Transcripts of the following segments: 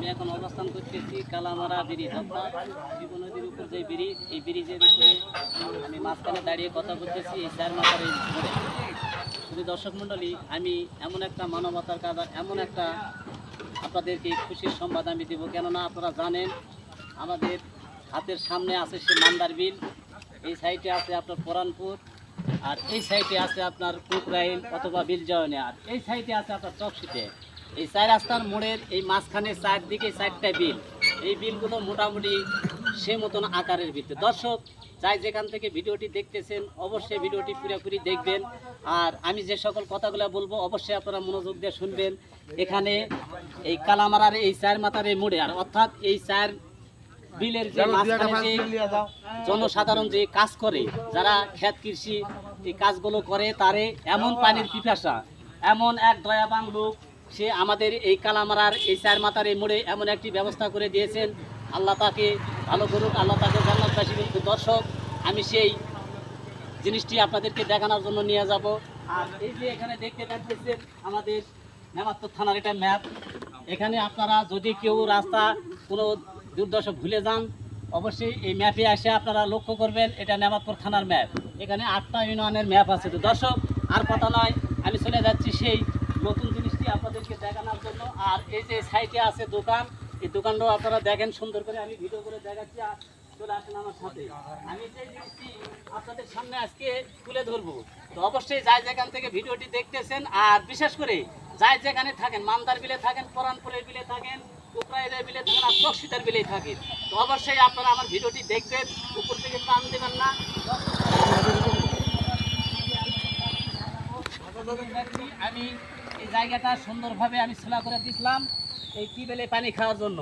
আমি এখন অবস্থান করতেছি কালামারা ব্রিজ অর্থাৎ জীবন নদীর উপর যে ব্রিজ, এই ব্রিজের উপরে আমি মাঝখানে দাঁড়িয়ে কথা বলতেছি এই চার মাথার এই মোড়ে। শুধু দর্শক মণ্ডলী, আমি এমন একটা মানবতার কাজ, এমন একটা আপনাদেরকে খুশির সংবাদ আমি দেবো, কেননা আপনারা জানেন আমাদের হাতের সামনে আছে সে মান্দার বিল, এই সাইডে আছে আপনার পরানপুর, আর এই সাইডে আছে আপনার কুকরাইল অথবা বিলজাওয়ানি, আর এই সাইডে আছে আপনার চকশিতে। এই চার রাস্তার মোড়ের এই মাঝখানে চারদিকে চারটা বিল, এই বিলগুলো মোটামুটি সে মতন আকারের ভিতরে। দর্শক যাই যেখান থেকে ভিডিওটি দেখতেছেন অবশ্যই ভিডিওটি পুরোপুরি দেখবেন, আর আমি যে সকল কথাগুলো বলবো অবশ্যই আপনারা মনোযোগ দিয়ে শুনবেন। এখানে এই কালামারার এই চার মাথার এই মোড়ে, আর অর্থাৎ এই চার বিলের যে মাঝখানে যে জনসাধারণ যে কাজ করে, যারা ক্ষেত কৃষি এই কাজগুলো করে, তারে এমন পানির পিপাসা, এমন এক দয়াবান লোক সে আমাদের এই কালামারার এই চার মাথার এই মোড়ে এমন একটি ব্যবস্থা করে দিয়েছেন। আল্লাহ তাকে ভালো করুক, আল্লাহ তাকে জান্নাতবাসী করুক। দর্শক আমি সেই জিনিসটি আপনাদেরকে দেখানোর জন্য নিয়ে যাব। আর এই যে এখানে দেখতে পাচ্ছেন আমাদের নেমাতপুর থানার এটা ম্যাপ। এখানে আপনারা যদি কেউ রাস্তা কোনো দুর্দশা ভুলে যান অবশ্যই এই ম্যাপে এসে আপনারা লক্ষ্য করবেন, এটা নেমাতপুর থানার ম্যাপ। এখানে 8টা ইউনিয়নের ম্যাপ আছে। তো দর্শক আর কথা নয়, আমি চলে যাচ্ছি সেই নতুন জিনিসটি আপনাদেরকে দেখানোর জন্য। আর এই যে সাইডে আছে দোকান, এই দোকানটাও আপনারা দেখেন সুন্দর করে, আমি ভিডিও করে দেখাচ্ছি। আর চলে আসেন আমার সাথে, আমি যে জিনিসটি আপনাদের সামনে আজকে তুলে ধরবো। তো অবশ্যই যাই যেখান থেকে ভিডিওটি দেখতেছেন, আর বিশেষ করে যাই যেখানে থাকেন, মান্দার বিলে থাকেন, পরানপুরের বিলে থাকেন, কুকরাইলের বিলে থাকেন, আর চকশিতার বিলে থাকেন, তো অবশ্যই আপনারা আমার ভিডিওটি দেখবেন, উপর থেকে টান দেবেন না। আমি এই জায়গাটা সুন্দরভাবে আমি খোলা করে দিলাম এই টিউবওয়েলে পানি খাওয়ার জন্য।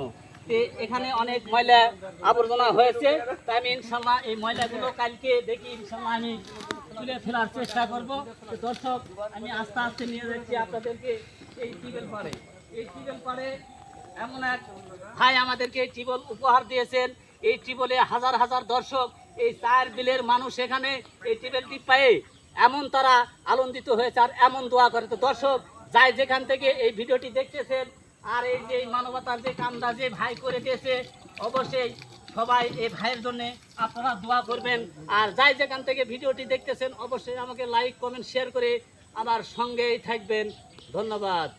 এখানে অনেক ময়লা আবর্জনা হয়েছে, তাই আমি ইনশাল্লাহ এই ময়লাগুলো কালকে দেখি ইনশাল্লাহ আমি তুলে ফেলার চেষ্টা করব। তো দর্শক আমি আস্তে আস্তে নিয়ে যাচ্ছি আপনাদেরকে এই টিউবওয়েল পাড়ে। এই টিউবওয়েল পাড়ে এমন এক ভাই আমাদেরকে টিউবওয়েল উপহার দিয়েছেন। এই টিউবওয়েলে হাজার হাজার দর্শক, এই চার বিলের মানুষ এখানে এই টিউবওয়েলটি পেয়ে এমন তারা আনন্দিত হয়েছে আর এমন দোয়া করে। তো দর্শক যাই যেখান থেকে এই ভিডিওটি দেখতেছেন, আর এই যে মানবতার যে কামটা যে ভাই করে দিয়েছে, অবশ্যই সবাই এই ভাইয়ের জন্য আপনারা দোয়া করবেন। আর যাই যেখান থেকে ভিডিওটি দেখতেছেন অবশ্যই আমাকে লাইক কমেন্ট শেয়ার করে আমার সঙ্গেই থাকবেন। ধন্যবাদ।